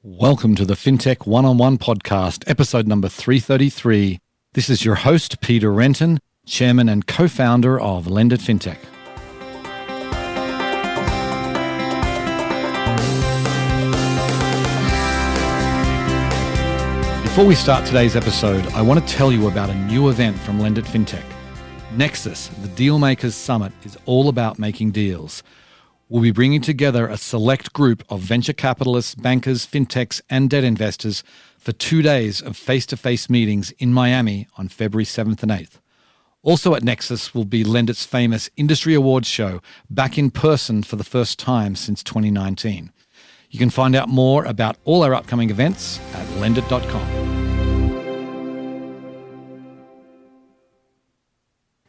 Welcome to the Fintech One-on-One Podcast, episode number 333. This is your host, Peter Renton, chairman and co-founder of Lendit Fintech. Before we start today's episode, I want to tell you about a new event from Lendit Fintech. Nexus, the Dealmakers Summit, is all about making deals. We'll be bringing together a select group of venture capitalists, bankers, fintechs, and debt investors for 2 days of face-to-face meetings in Miami on February 7th and 8th. Also at Nexus will be Lendit's famous Industry Awards show, back in person for the first time since 2019. You can find out more about all our upcoming events at lendit.com.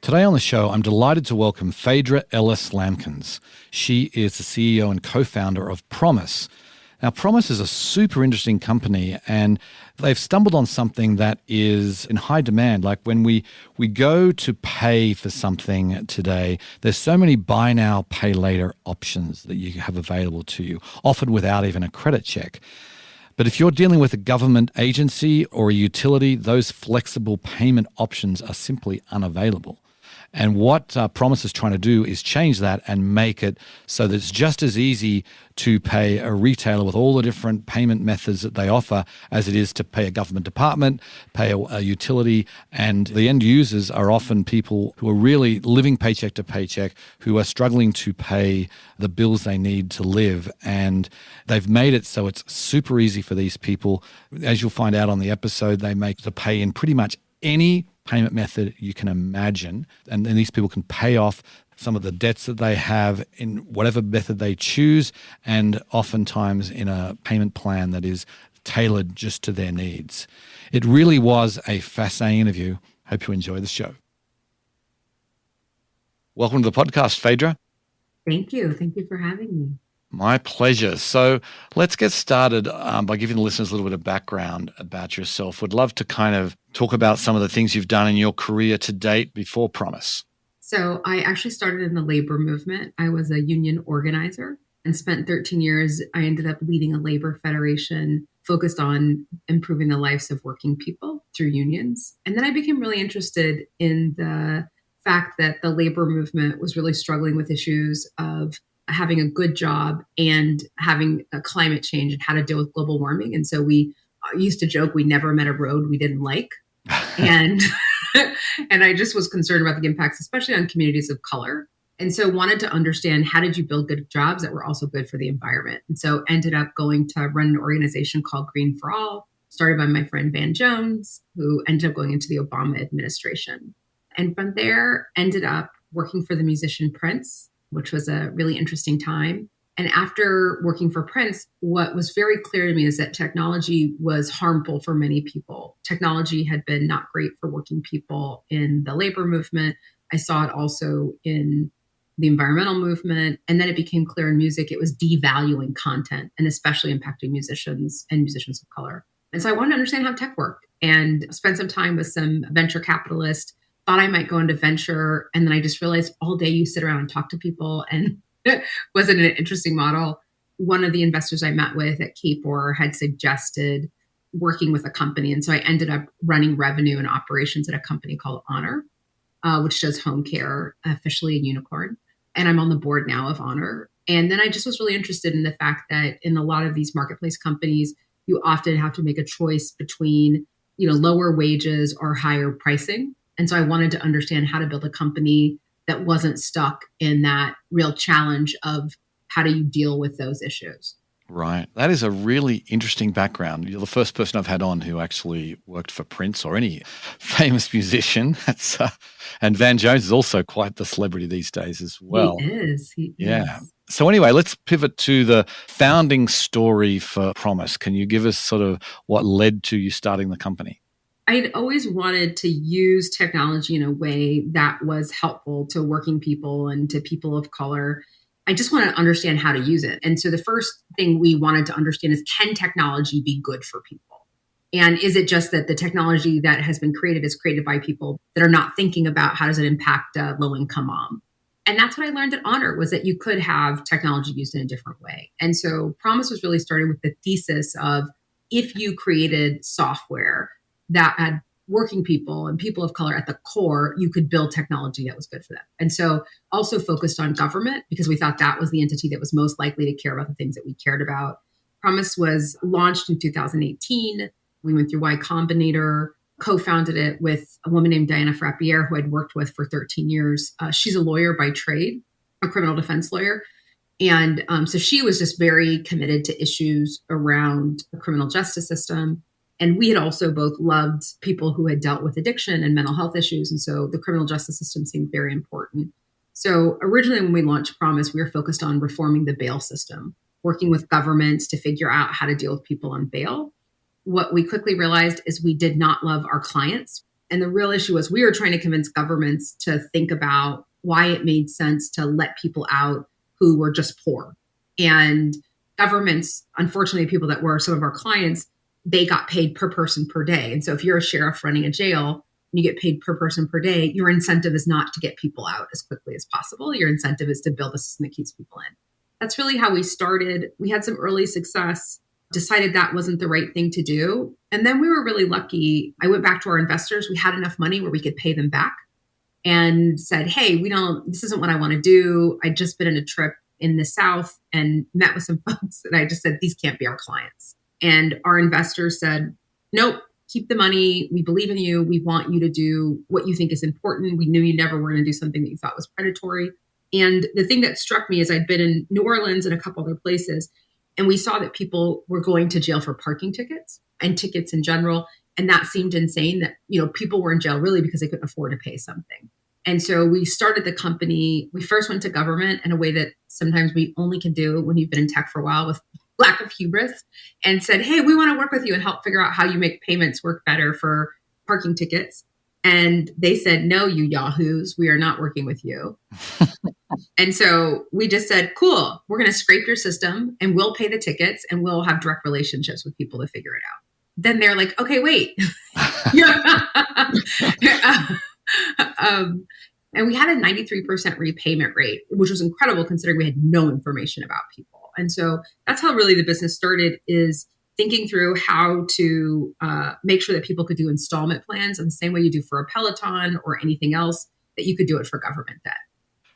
Today on the show, I'm delighted to welcome Phaedra Ellis-Lamkins. She is the CEO and co-founder of Promise. Now, Promise is a super interesting company, and they've stumbled on something that is in high demand. Like when we go to pay for something today, there's so many buy now, pay later options that you have available to you, often without even a credit check. But if you're dealing with a government agency or a utility, those flexible payment options are simply unavailable. And what Promise is trying to do is change that and make it so that it's just as easy to pay a retailer with all the different payment methods that they offer as it is to pay a government department, pay a utility. And the end users are often people who are really living paycheck to paycheck, who are struggling to pay the bills they need to live. And they've made it so it's super easy for these people. As you'll find out on the episode, they make the pay in pretty much any payment method you can imagine. And then these people can pay off some of the debts that they have in whatever method they choose, and oftentimes in a payment plan that is tailored just to their needs. It really was a fascinating interview. Hope you enjoy the show. Welcome to the podcast, Phaedra. Thank you. Thank you for having me. My pleasure. So let's get started by giving the listeners a little bit of background about yourself. Would love to kind of talk about some of the things you've done in your career to date before Promise. So I actually started in the labor movement. I was a union organizer and spent 13 years. I ended up leading a labor federation focused on improving the lives of working people through unions. And then I became really interested in the fact that the labor movement was really struggling with issues of having a good job and having a climate change and how to deal with global warming. And so we used to joke we never met a road we didn't like. And and I just was concerned about the impacts, especially on communities of color. And so wanted to understand, how did you build good jobs that were also good for the environment? And so ended up going to run an organization called Green for All, started by my friend Van Jones, who ended up going into the Obama administration. And from there, ended up working for the musician Prince, which was a really interesting time. And after working for Prince, what was very clear to me is that technology was harmful for many people. Technology had been not great for working people in the labor movement. I saw it also in the environmental movement. And then it became clear in music, it was devaluing content and especially impacting musicians and musicians of color. And so I wanted to understand how tech worked and spent some time with some venture capitalists. Thought I might go into venture. And then I just realized all day you sit around and talk to people, and wasn't an interesting model. One of the investors I met with at Capor had suggested working with a company. And so I ended up running revenue and operations at a company called Honor, which does home care, officially a unicorn. And I'm on the board now of Honor. And then I just was really interested in the fact that in a lot of these marketplace companies, you often have to make a choice between, lower wages or higher pricing. And so I wanted to understand how to build a company that wasn't stuck in that real challenge of how do you deal with those issues. Right. That is a really interesting background. You're the first person I've had on who actually worked for Prince or any famous musician. And Van Jones is also quite the celebrity these days as well. He is. Yeah. So anyway, let's pivot to the founding story for Promise. Can you give us sort of what led to you starting the company? I'd always wanted to use technology in a way that was helpful to working people and to people of color. I just want to understand how to use it. And so the first thing we wanted to understand is, can technology be good for people? And is it just that the technology that has been created is created by people that are not thinking about how does it impact a low-income mom? And that's what I learned at Honor, was that you could have technology used in a different way. And so Promise was really started with the thesis of, if you created software that had working people and people of color at the core, you could build technology that was good for them. And so also focused on government, because we thought that was the entity that was most likely to care about the things that we cared about. Promise was launched in 2018. We went through Y Combinator, co-founded it with a woman named Diana Frappier, who I'd worked with for 13 years. She's a lawyer by trade, a criminal defense lawyer. And so she was just very committed to issues around the criminal justice system. And we had also both loved people who had dealt with addiction and mental health issues. And so the criminal justice system seemed very important. So originally when we launched Promise, we were focused on reforming the bail system, working with governments to figure out how to deal with people on bail. What we quickly realized is we did not love our clients. And the real issue was we were trying to convince governments to think about why it made sense to let people out who were just poor. And governments, unfortunately, people that were some of our clients, they got paid per person per day. And so if you're a sheriff running a jail and you get paid per person per day, your incentive is not to get people out as quickly as possible. Your incentive is to build a system that keeps people in. That's really how we started. We had some early success, decided that wasn't the right thing to do. And then we were really lucky. I went back to our investors. We had enough money where we could pay them back and said, hey, this isn't what I want to do. I'd just been on a trip in the South and met with some folks that I just said, these can't be our clients. And our investors said, nope, keep the money. We believe in you. We want you to do what you think is important. We knew you never were going to do something that you thought was predatory. And the thing that struck me is I'd been in New Orleans and a couple other places, and we saw that people were going to jail for parking tickets and tickets in general. And that seemed insane that, people were in jail really because they couldn't afford to pay something. And so we started the company. We first went to government in a way that sometimes we only can do when you've been in tech for a while, with lack of hubris, and said, hey, we want to work with you and help figure out how you make payments work better for parking tickets. And they said, no, you yahoos, we are not working with you. And so we just said, cool, we're going to scrape your system and we'll pay the tickets and we'll have direct relationships with people to figure it out. Then they're like, okay, wait. And we had a 93% repayment rate, which was incredible considering we had no information about people. And so that's how really the business started, is thinking through how to make sure that people could do installment plans in the same way you do for a Peloton or anything else, that you could do it for government debt.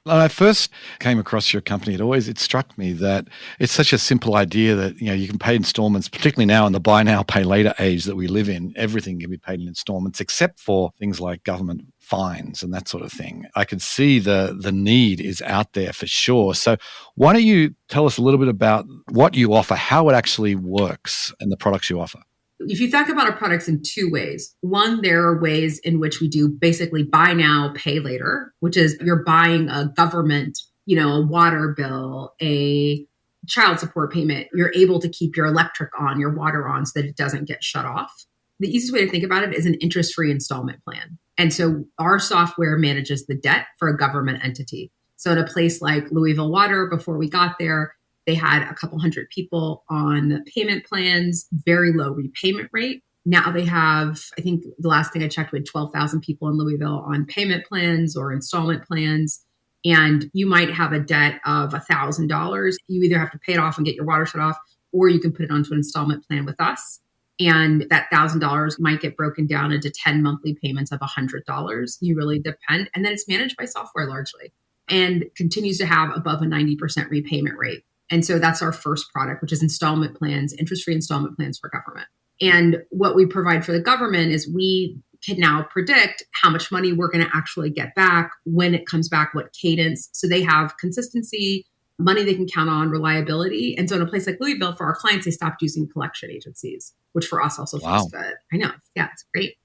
When I first came across your company, it struck me that it's such a simple idea that, you can pay installments, particularly now in the buy now, pay later age that we live in. Everything can be paid in installments except for things like government fines and that sort of thing. I can see the need is out there for sure. So why don't you tell us a little bit about what you offer, how it actually works, and the products you offer? If you think about our products in two ways, one, there are ways in which we do basically buy now, pay later, which is you're buying a government, a water bill, a child support payment. You're able to keep your electric on, your water on, so that it doesn't get shut off. The easiest way to think about it is an interest-free installment plan. And so our software manages the debt for a government entity. So in a place like Louisville Water, before we got there, they had a couple hundred people on payment plans, very low repayment rate. Now they have, I think the last thing I checked, we had 12,000 people in Louisville on payment plans or installment plans. And you might have a debt of $1,000. You either have to pay it off and get your water shut off, or you can put it onto an installment plan with us. And that $1,000 might get broken down into 10 monthly payments of $100. You really depend. And then it's managed by software largely, and continues to have above a 90% repayment rate. And so that's our first product, which is installment plans, interest-free installment plans for government. And what we provide for the government is we can now predict how much money we're going to actually get back, when it comes back, what cadence. So they have consistency, money they can count on, reliability. And so in a place like Louisville, for our clients, they stopped using collection agencies, which for us also feels good. I know. Yeah, it's great.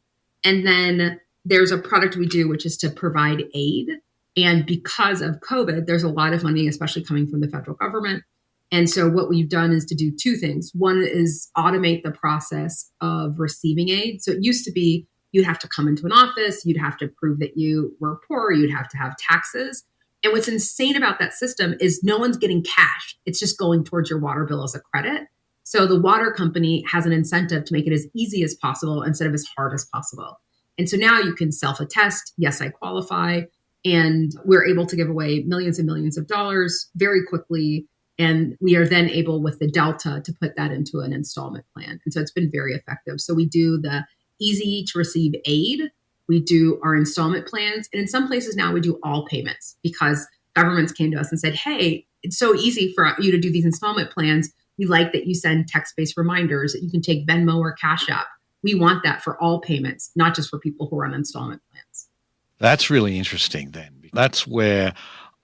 And then there's a product we do, which is to provide aid. And because of COVID, there's a lot of money, especially coming from the federal government. And so what we've done is to do two things. One is automate the process of receiving aid. So it used to be you'd have to come into an office, you'd have to prove that you were poor, you'd have to have taxes. And what's insane about that system is no one's getting cash. It's just going towards your water bill as a credit. So the water company has an incentive to make it as easy as possible instead of as hard as possible. And so now you can self-attest, yes, I qualify. And we're able to give away millions and millions of dollars very quickly. And we are then able with the delta to put that into an installment plan. And so it's been very effective. So we do the easy to receive aid. We do our installment plans. And in some places now we do all payments because governments came to us and said, hey, it's so easy for you to do these installment plans. We like that you send text-based reminders that you can take Venmo or Cash App. We want that for all payments, not just for people who are on installment plans. That's really interesting then. That's where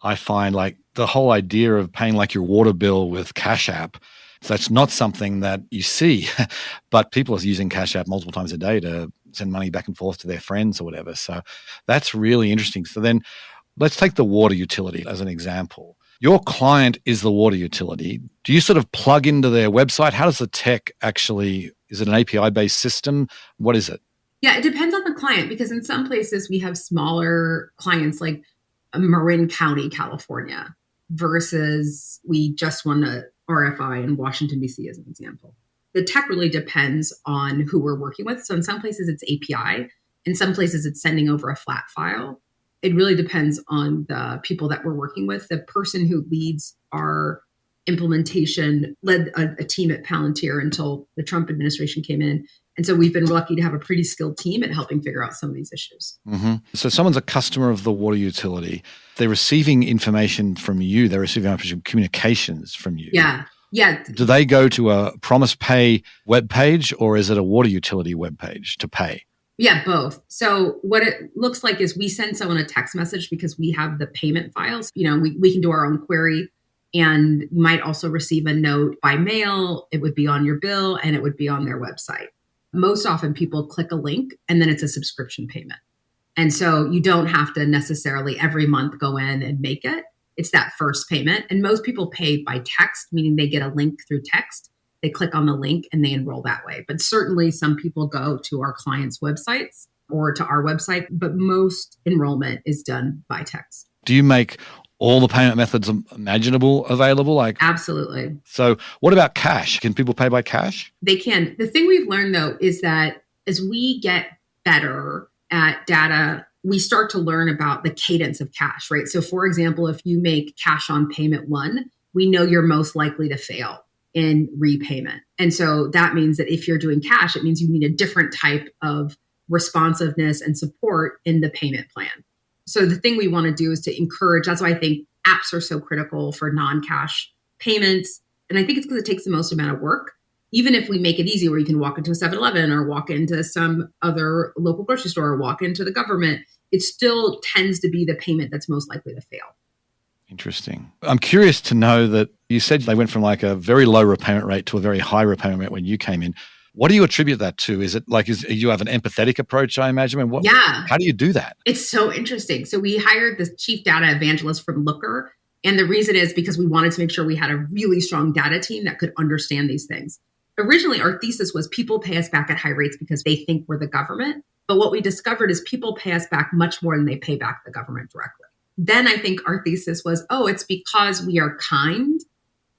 I find like the whole idea of paying like your water bill with Cash App, that's not something that you see, but people are using Cash App multiple times a day to send money back and forth to their friends or whatever. So that's really interesting. So then let's take the water utility as an example. Your client is the water utility. Do you sort of plug into their website? How does the tech actually, is it an API-based system? What is it? Yeah, it depends on the client because in some places we have smaller clients like Marin County, California, versus we just won a RFI in Washington, D.C. as an example. The tech really depends on who we're working with. So in some places it's API. In some places it's sending over a flat file. It really depends on the people that we're working with. The person who leads our implementation led a team at Palantir until the Trump administration came in. And so we've been lucky to have a pretty skilled team at helping figure out some of these issues. Mm-hmm. So someone's a customer of the water utility. They're receiving information from you. They're receiving communications from you. Yeah. Yeah. Do they go to a Promise Pay webpage or is it a water utility webpage to pay? Yeah, both. So what it looks like is we send someone a text message because we have the payment files. You know, we can do our own query and you might also receive a note by mail. It would be on your bill and it would be on their website. Most often people click a link and then it's a subscription payment. And so you don't have to necessarily every month go in and make it. It's that first payment. And most people pay by text, meaning they get a link through text. They click on the link and they enroll that way. But certainly some people go to our clients' websites or to our website, but most enrollment is done by text. Do you make all the payment methods imaginable available? Absolutely. So what about cash? Can people pay by cash? They can. The thing we've learned though is that as we get better at data, we start to learn about the cadence of cash, right? So for example, if you make cash on payment one, we know you're most likely to fail in repayment. And so that means that if you're doing cash, it means you need a different type of responsiveness and support in the payment plan. So the thing we want to do is to encourage, that's why I think apps are so critical for non-cash payments. And I think it's because it takes the most amount of work. Even if we make it easy where you can walk into a 7-Eleven or walk into some other local grocery store or walk into the government, it still tends to be the payment that's most likely to fail. Interesting. I'm curious to know that you said they went from like a very low repayment rate to a very high repayment rate when you came in. What do you attribute that to? Is it like, you have an empathetic approach, I imagine? Yeah. How do you do that? It's so interesting. So we hired this chief data evangelist from Looker. And the reason is because we wanted to make sure we had a really strong data team that could understand these things. Originally, our thesis was people pay us back at high rates because they think we're the government. But what we discovered is people pay us back much more than they pay back the government directly. Then I think our thesis was, it's because we are kind.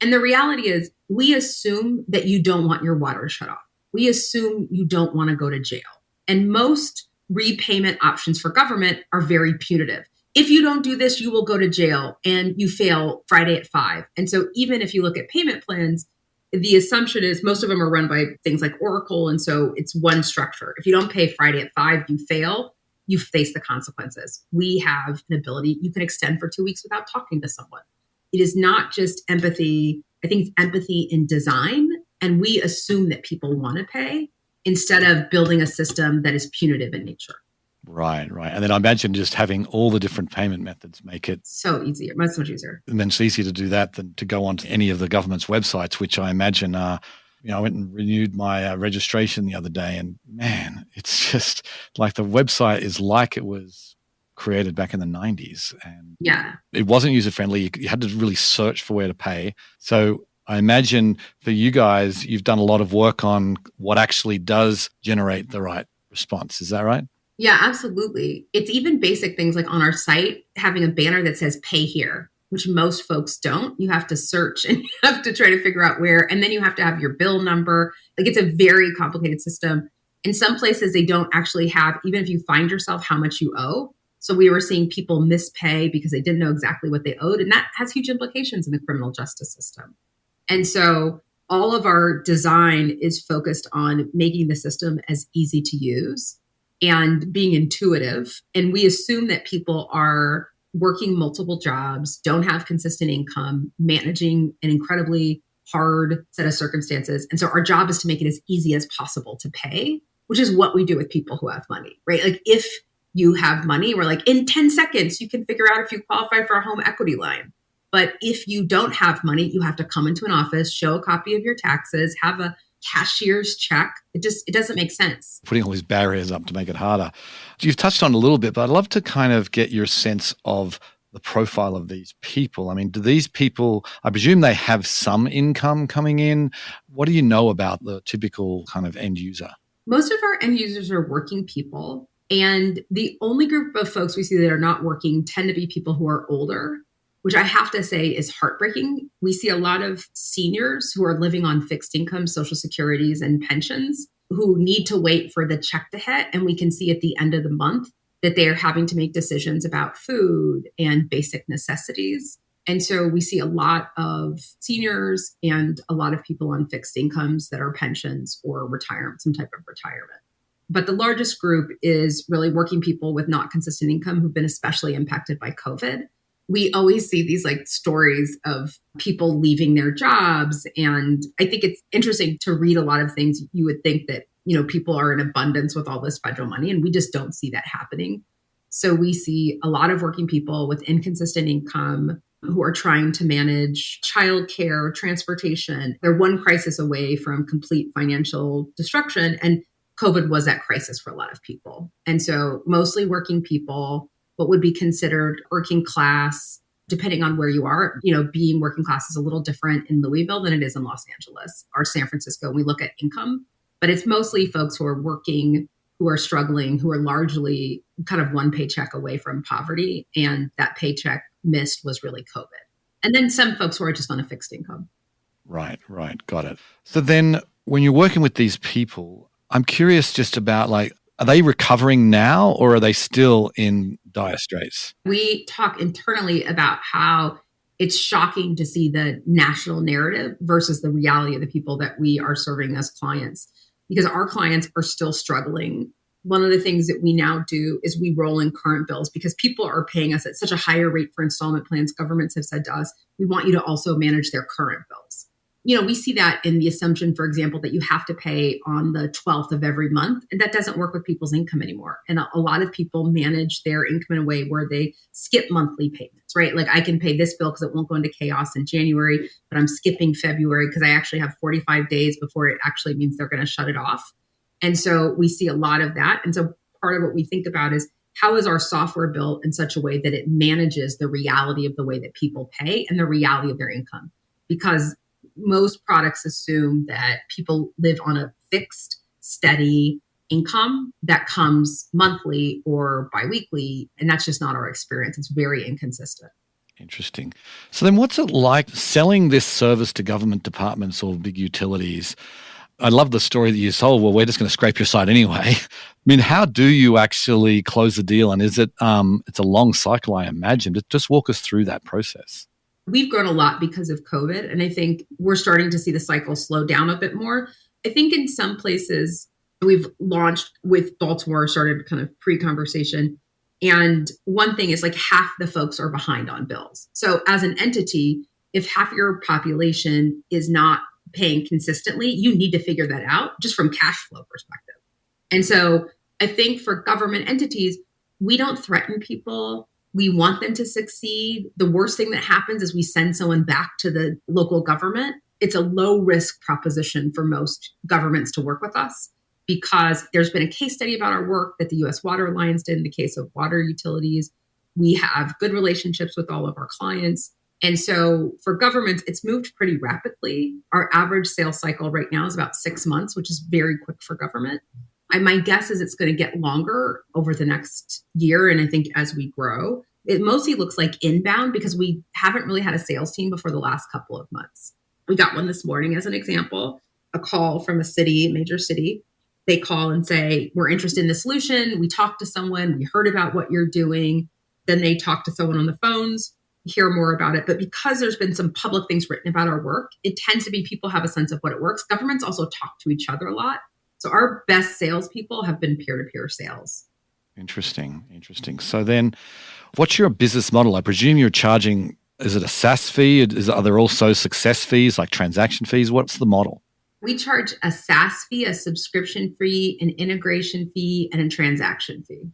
And the reality is we assume that you don't want your water shut off. We assume you don't want to go to jail. And most repayment options for government are very punitive. If you don't do this, you will go to jail and you fail Friday at 5. And so even if you look at payment plans, the assumption is most of them are run by things like Oracle. And so it's one structure. If you don't pay Friday at 5, you fail. You face the consequences. We have an ability, you can extend for 2 weeks without talking to someone. It is not just empathy. I think it's empathy in design. And we assume that people want to pay instead of building a system that is punitive in nature. Right. And then I imagine just having all the different payment methods make it so easier, much easier. And then it's easier to do that than to go onto any of the government's websites, which I imagine are, I went and renewed my registration the other day and man, it's just like the website is like it was created back in the 90s. And yeah, it wasn't user-friendly. You had to really search for where to pay. So I imagine for you guys, you've done a lot of work on what actually does generate the right response. Is that right? Yeah, absolutely. It's even basic things like on our site, having a banner that says pay here, which most folks don't. You have to search and you have to try to figure out where, and then you have to have your bill number. Like it's a very complicated system. In some places, they don't actually have, even if you find yourself how much you owe, So we were seeing people mispay because they didn't know exactly what they owed. And that has huge implications in the criminal justice system. And so all of our design is focused on making the system as easy to use and being intuitive. And we assume that people are working multiple jobs, don't have consistent income, managing an incredibly hard set of circumstances. And so our job is to make it as easy as possible to pay, which is what we do with people who have money, right? Like if you have money, we're like, in 10 seconds, you can figure out if you qualify for a home equity line. But if you don't have money, you have to come into an office, show a copy of your taxes, have a cashier's check. It doesn't make sense. Putting all these barriers up to make it harder. You've touched on it a little bit, but I'd love to kind of get your sense of the profile of these people. I mean, do these people, I presume they have some income coming in. What do you know about the typical kind of end user? Most of our end users are working people. And the only group of folks we see that are not working tend to be people who are older, which I have to say is heartbreaking. We see a lot of seniors who are living on fixed income, social securities, and pensions who need to wait for the check to hit. And we can see at the end of the month that they are having to make decisions about food and basic necessities. And so we see a lot of seniors and a lot of people on fixed incomes that are pensions or retirement, some type of retirement. But the largest group is really working people with not consistent income who've been especially impacted by COVID. We always see these like stories of people leaving their jobs. And I think it's interesting to read a lot of things. You would think that, people are in abundance with all this federal money, and we just don't see that happening. So we see a lot of working people with inconsistent income who are trying to manage childcare, transportation. They're one crisis away from complete financial destruction. And COVID was that crisis for a lot of people. And so mostly working people, what would be considered working class, depending on where you are, being working class is a little different in Louisville than it is in Los Angeles or San Francisco. We look at income, but it's mostly folks who are working, who are struggling, who are largely kind of one paycheck away from poverty. And that paycheck missed was really COVID. And then some folks who are just on a fixed income. Right. Got it. So then when you're working with these people, I'm curious just about are they recovering now or are they still in dire straits? We talk internally about how it's shocking to see the national narrative versus the reality of the people that we are serving as clients, because our clients are still struggling. One of the things that we now do is we roll in current bills because people are paying us at such a higher rate for installment plans. Governments have said to us, we want you to also manage their current bills. We see that in the assumption, for example, that you have to pay on the 12th of every month. And that doesn't work with people's income anymore. And a lot of people manage their income in a way where they skip monthly payments, right? Like I can pay this bill because it won't go into chaos in January, but I'm skipping February because I actually have 45 days before it actually means they're going to shut it off. And so we see a lot of that. And so part of what we think about is how is our software built in such a way that it manages the reality of the way that people pay and the reality of their income? Because most products assume that people live on a fixed, steady income that comes monthly or biweekly. And that's just not our experience. It's very inconsistent. Interesting. So then what's it like selling this service to government departments or big utilities? I love the story that you told. Well, we're just going to scrape your site anyway. I mean, how do you actually close the deal? And is it, it's a long cycle, I imagine. Just walk us through that process. We've grown a lot because of COVID. And I think we're starting to see the cycle slow down a bit more. I think in some places we've launched with Baltimore, started kind of pre-conversation. And one thing is like half the folks are behind on bills. So as an entity, if half your population is not paying consistently, you need to figure that out just from cash flow perspective. And so I think for government entities, we don't threaten people. We want them to succeed. The worst thing that happens is we send someone back to the local government. It's a low risk proposition for most governments to work with us because there's been a case study about our work that the U.S. Water Alliance did in the case of water utilities. We have good relationships with all of our clients. And so for governments, it's moved pretty rapidly. Our average sales cycle right now is about 6 months, which is very quick for government. My guess is it's going to get longer over the next year. And I think as we grow, it mostly looks like inbound because we haven't really had a sales team before the last couple of months. We got one this morning as an example, a call from a city, major city, They call and say, we're interested in the solution. We talked to someone, we heard about what you're doing. Then they talk to someone on the phones, hear more about it. But because there's been some public things written about our work, it tends to be people have a sense of what it works. Governments also talk to each other a lot. So our best salespeople have been peer-to-peer sales. Interesting. So then what's your business model? I presume you're charging, is it a SaaS fee? Are there also success fees, like transaction fees? What's the model? We charge a SaaS fee, a subscription fee, an integration fee, and a transaction fee.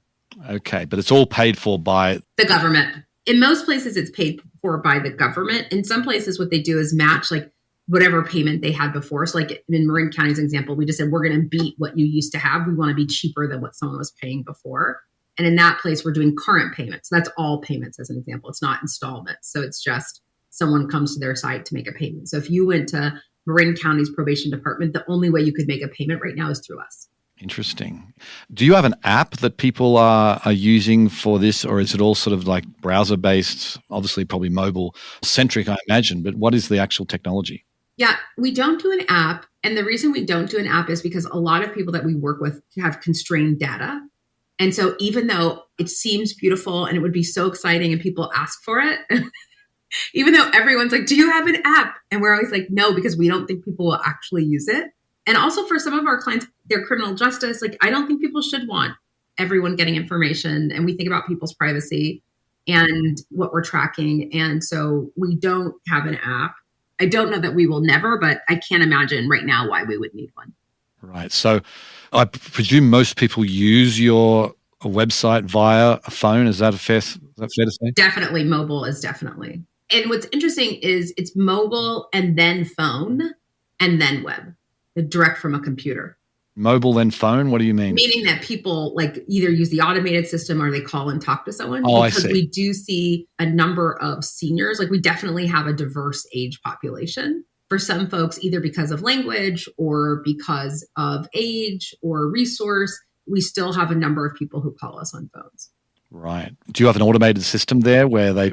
Okay, but it's all paid for by the government. In most places, it's paid for by the government. In some places, what they do is match like whatever payment they had before. So like in Marin County's example, we just said, we're going to beat what you used to have. We want to be cheaper than what someone was paying before. And in that place, we're doing current payments. So that's all payments as an example. It's not installments. So it's just someone comes to their site to make a payment. So if you went to Marin County's probation department, the only way you could make a payment right now is through us. Interesting. Do you have an app that people are using for this, or is it all sort of like browser-based, obviously probably mobile-centric, I imagine, but what is the actual technology? Yeah, we don't do an app. And the reason we don't do an app is because a lot of people that we work with have constrained data. And so even though it seems beautiful and it would be so exciting and people ask for it, even though everyone's like, do you have an app? And we're always like, no, because we don't think people will actually use it. And also for some of our clients, their criminal justice, like I don't think people should want everyone getting information. And we think about people's privacy and what we're tracking. And so we don't have an app. I don't know that we will never, but I can't imagine right now why we would need one. Right. So I presume most people use your website via a phone. Is that fair to say? Definitely. Mobile is definitely. And what's interesting is it's mobile and then phone and then web, direct from a computer. Mobile then phone? What do you mean? Meaning that people like either use the automated system or they call and talk to someone. Oh, because I see. We do see a number of seniors. Like we definitely have a diverse age population. For some folks, either because of language or because of age or resource, we still have a number of people who call us on phones. Right. Do you have an automated system there where they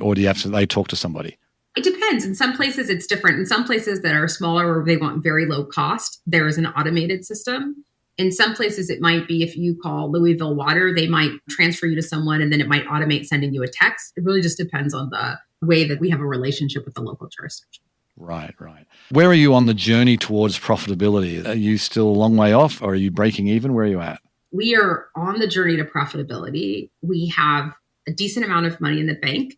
talk to somebody? It depends. In some places, it's different. In some places that are smaller or they want very low cost, there is an automated system. In some places, it might be if you call Louisville Water, they might transfer you to someone and then it might automate sending you a text. It really just depends on the way that we have a relationship with the local jurisdiction. Right. Where are you on the journey towards profitability? Are you still a long way off or are you breaking even? Where are you at? We are on the journey to profitability. We have a decent amount of money in the bank.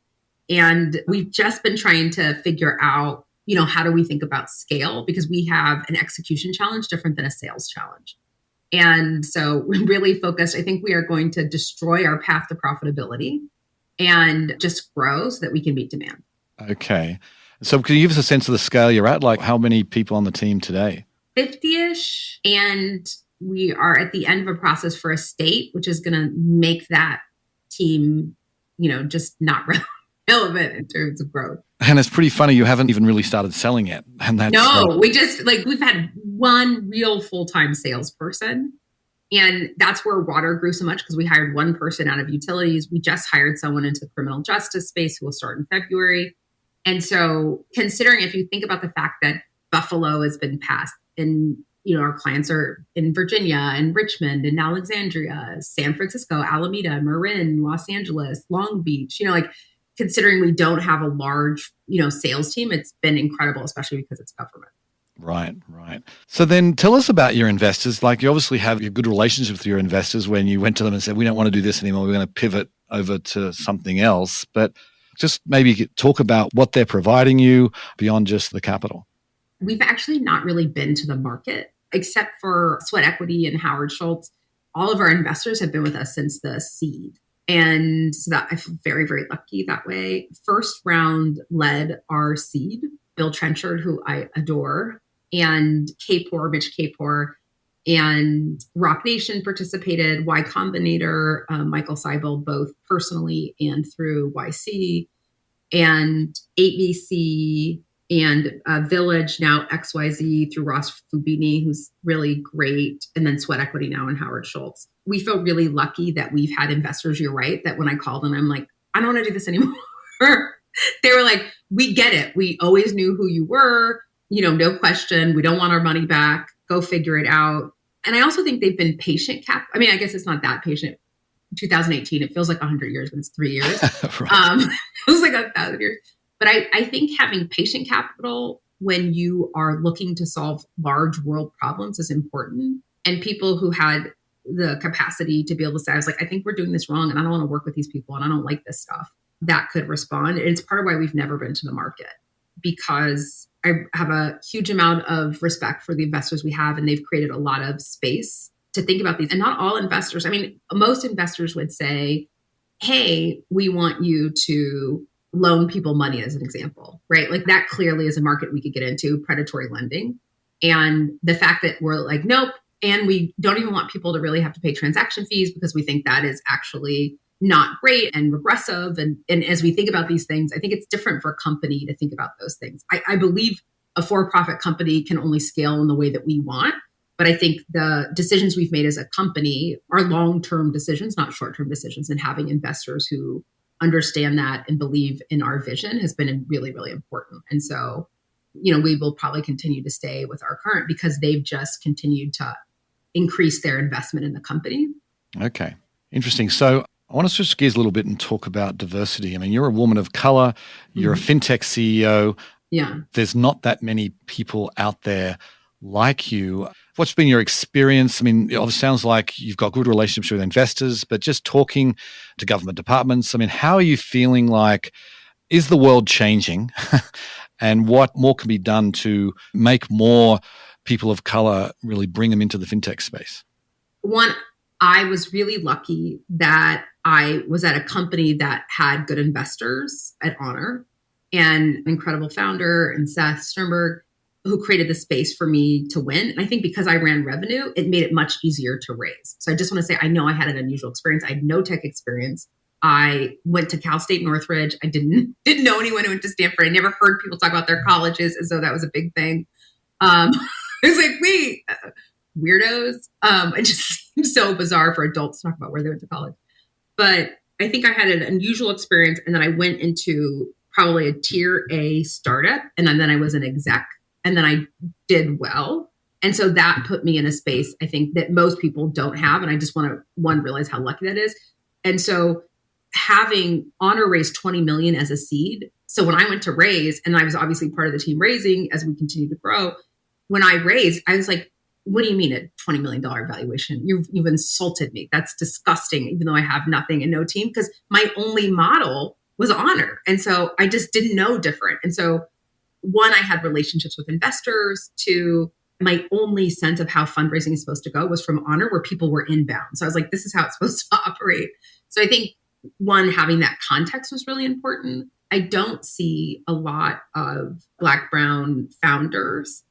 And we've just been trying to figure out, how do we think about scale? Because we have an execution challenge different than a sales challenge. And so we're really focused. I think we are going to destroy our path to profitability and just grow so that we can meet demand. Okay. So can you give us a sense of the scale you're at? Like how many people on the team today? 50-ish. And we are at the end of a process for a state, which is going to make that team, just not relevant in terms of growth. And it's pretty funny. You haven't even really started selling yet. And that's we've had one real full-time salesperson. And that's where water grew so much because we hired one person out of utilities. We just hired someone into the criminal justice space who will start in February. And so considering if you think about the fact that Buffalo has been passed and, our clients are in Virginia and Richmond and Alexandria, San Francisco, Alameda, Marin, Los Angeles, Long Beach, considering we don't have a large, sales team, it's been incredible, especially because it's government. Right. So then tell us about your investors. Like you obviously have a good relationship with your investors when you went to them and said, we don't want to do this anymore. We're going to pivot over to something else. But just maybe talk about what they're providing you beyond just the capital. We've actually not really been to the market except for Sweat Equity and Howard Schultz. All of our investors have been with us since the seed. And so that I feel very, very lucky that way. First round led our seed, Bill Trenchard, who I adore, and Mitch Kapor, and Rock Nation participated, Y Combinator, Michael Seibel, both personally and through YC, and 8VC, and Village, now XYZ through Ross Fubini, who's really great, and then Sweat Equity now and Howard Schultz. We feel really lucky that we've had investors, you're right, that when I called them, I'm like, I don't want to do this anymore. They were like, we get it. We always knew who you were, no question. We don't want our money back. Go figure it out. And I also think they've been patient I mean, I guess it's not that patient. 2018, it feels like 100 years, but it's 3 years. Right. It feels like 1,000 years. But I think having patient capital when you are looking to solve large world problems is important. And people who had the capacity to be able to say, I was like, I think we're doing this wrong and I don't want to work with these people and I don't like this stuff, that could respond. And it's part of why we've never been to the market, because I have a huge amount of respect for the investors we have, and they've created a lot of space to think about these. And not all investors, I mean, most investors would say, hey, we want you to loan people money, as an example, right? Like that clearly is a market we could get into, predatory lending. And the fact that we're like, nope, and we don't even want people to really have to pay transaction fees because we think that is actually not great and regressive. And as we think about these things, I think it's different for a company to think about those things. I believe a for-profit company can only scale in the way that we want. But I think the decisions we've made as a company are long-term decisions, not short-term decisions. And having investors who understand that and believe in our vision has been really, really important. And so, we will probably continue to stay with our current because they've just continued to increase their investment in the company. Okay. Interesting. So I want to switch gears a little bit and talk about diversity. I mean, you're a woman of color, you're a fintech CEO. Yeah. There's not that many people out there like you. What's been your experience? I mean, it sounds like you've got good relationships with investors, but just talking to government departments, I mean, how are you feeling like, is the world changing? And what more can be done to make more people of color really bring them into the fintech space? One, I was really lucky that I was at a company that had good investors at Honor and an incredible founder and Seth Sternberg, who created the space for me to win. And I think because I ran revenue, it made it much easier to raise. So I just want to say, I know I had an unusual experience. I had no tech experience. I went to Cal State Northridge. I didn't know anyone who went to Stanford. I never heard people talk about their colleges as though that was a big thing. I was like, wait, weirdos. It just seems so bizarre for adults to talk about where they went to college. But I think I had an unusual experience. And then I went into probably a tier A startup. And then I was an exec. And then I did well. And so that put me in a space, I think, that most people don't have. And I just want to, realize how lucky that is. And so having Honor raise 20 million as a seed. So when I went to raise, and I was obviously part of the team raising as we continue to grow, when I raised, I was like, what do you mean a $20 million valuation? You've insulted me. That's disgusting, even though I have nothing and no team, because my only model was Honor. And so I just didn't know different. And so one, I had relationships with investors. Two, my only sense of how fundraising is supposed to go was from Honor, where people were inbound. So I was like, this is how it's supposed to operate. So I think one, having that context was really important. I don't see a lot of Black, brown founders,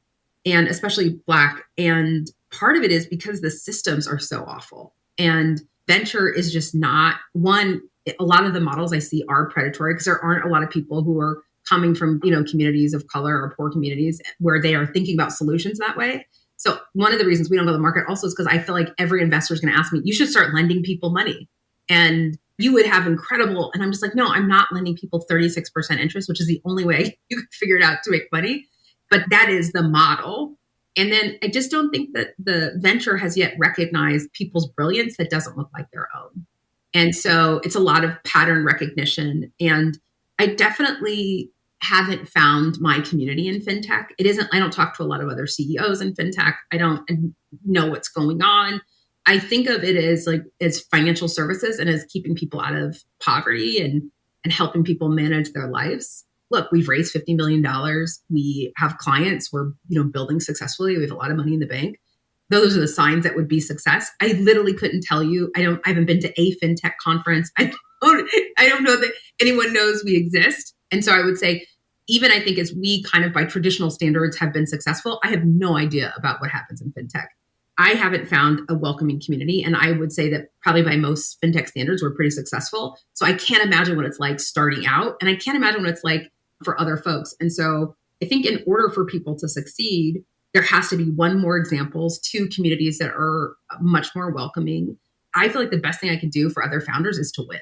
and especially Black. And part of it is because the systems are so awful. And venture is just not one. A lot of the models I see are predatory because there aren't a lot of people who are coming from, communities of color or poor communities where they are thinking about solutions that way. So one of the reasons we don't go to the market also is because I feel like every investor is going to ask me, you should start lending people money. And you would have incredible, and I'm just like, no, I'm not lending people 36% interest, which is the only way you could figure it out to make money. But that is the model. And then I just don't think that the venture has yet recognized people's brilliance that doesn't look like their own. And so it's a lot of pattern recognition. And I definitely haven't found my community in fintech. I don't talk to a lot of other CEOs in fintech. I don't know what's going on. I think of it as financial services and as keeping people out of poverty and helping people manage their lives. Look, we've raised $50 million. We have clients. We're, building successfully. We have a lot of money in the bank. Those are the signs that would be success. I literally couldn't tell you. I haven't been to a fintech conference. I don't know that anyone knows we exist. And so I would say, even I think as we kind of by traditional standards have been successful, I have no idea about what happens in fintech. I haven't found a welcoming community. And I would say that probably by most fintech standards, we're pretty successful. So I can't imagine what it's like starting out. And I can't imagine what it's like for other folks. And so I think in order for people to succeed, there has to be one, more examples, two, communities that are much more welcoming. I feel like the best thing I can do for other founders is to win.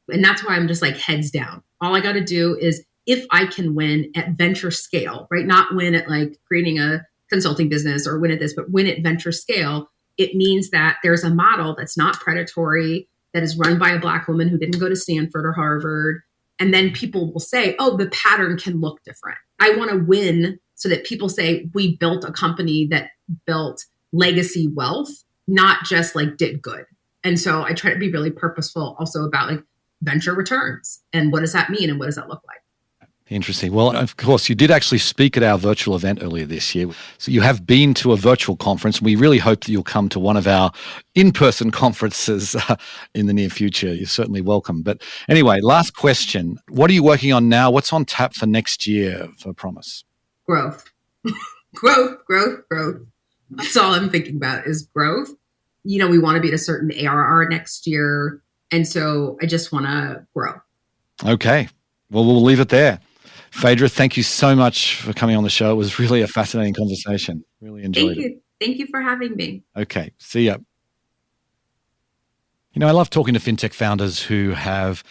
And that's why I'm just like heads down. All I got to do is, if I can win at venture scale, right? Not win at like creating a consulting business or win at this, but win at venture scale, it means that there's a model that's not predatory, that is run by a Black woman who didn't go to Stanford or Harvard. And then people will say, oh, the pattern can look different. I want to win so that people say we built a company that built legacy wealth, not just like did good. And so I try to be really purposeful also about like venture returns and what does that mean and what does that look like? Interesting. Well, of course, you did actually speak at our virtual event earlier this year. So you have been to a virtual conference. We really hope that you'll come to one of our in-person conferences in the near future. You're certainly welcome. But anyway, last question. What are you working on now? What's on tap for next year for Promise? Growth. growth. That's all I'm thinking about is growth. You know, we want to be at a certain ARR next year. And so I just want to grow. Okay. Well, we'll leave it there. Phaedra, thank you so much for coming on the show. It was really a fascinating conversation. Really enjoyed it. Thank you for having me. Okay. See ya. You know, I love talking to fintech founders who have,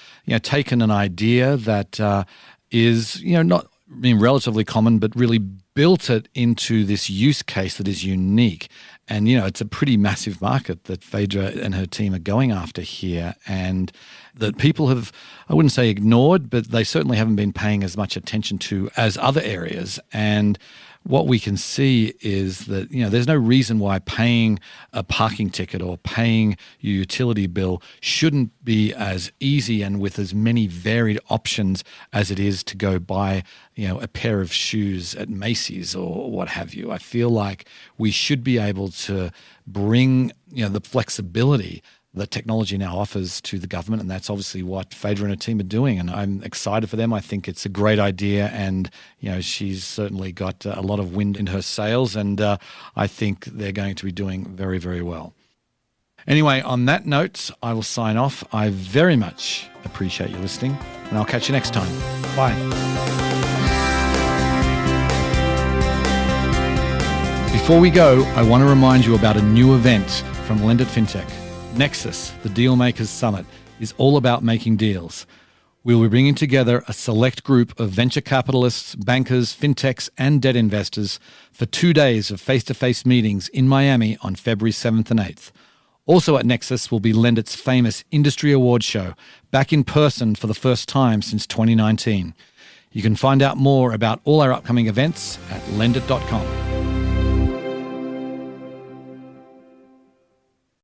taken an idea that is, not relatively common, but really built it into this use case that is unique. And, it's a pretty massive market that Phaedra and her team are going after here, and that people have, I wouldn't say ignored, but they certainly haven't been paying as much attention to as other areas. And what we can see is that, there's no reason why paying a parking ticket or paying your utility bill shouldn't be as easy and with as many varied options as it is to go buy, a pair of shoes at Macy's or what have you. I feel like we should be able to bring, the flexibility that technology now offers to the government, and that's obviously what Phaedra and her team are doing, and I'm excited for them. I think it's a great idea, and she's certainly got a lot of wind in her sails, and I think they're going to be doing very, very well. Anyway, on that note, I will sign off. I very much appreciate you listening, and I'll catch you next time. Bye. Before we go, I want to remind you about a new event from Lend Fintech. Nexus, the Dealmakers Summit, is all about making deals. We'll be bringing together a select group of venture capitalists, bankers, fintechs, and debt investors for 2 days of face-to-face meetings in Miami on February 7th and 8th. Also at Nexus will be Lendit's famous Industry Awards show, back in person for the first time since 2019. You can find out more about all our upcoming events at lendit.com.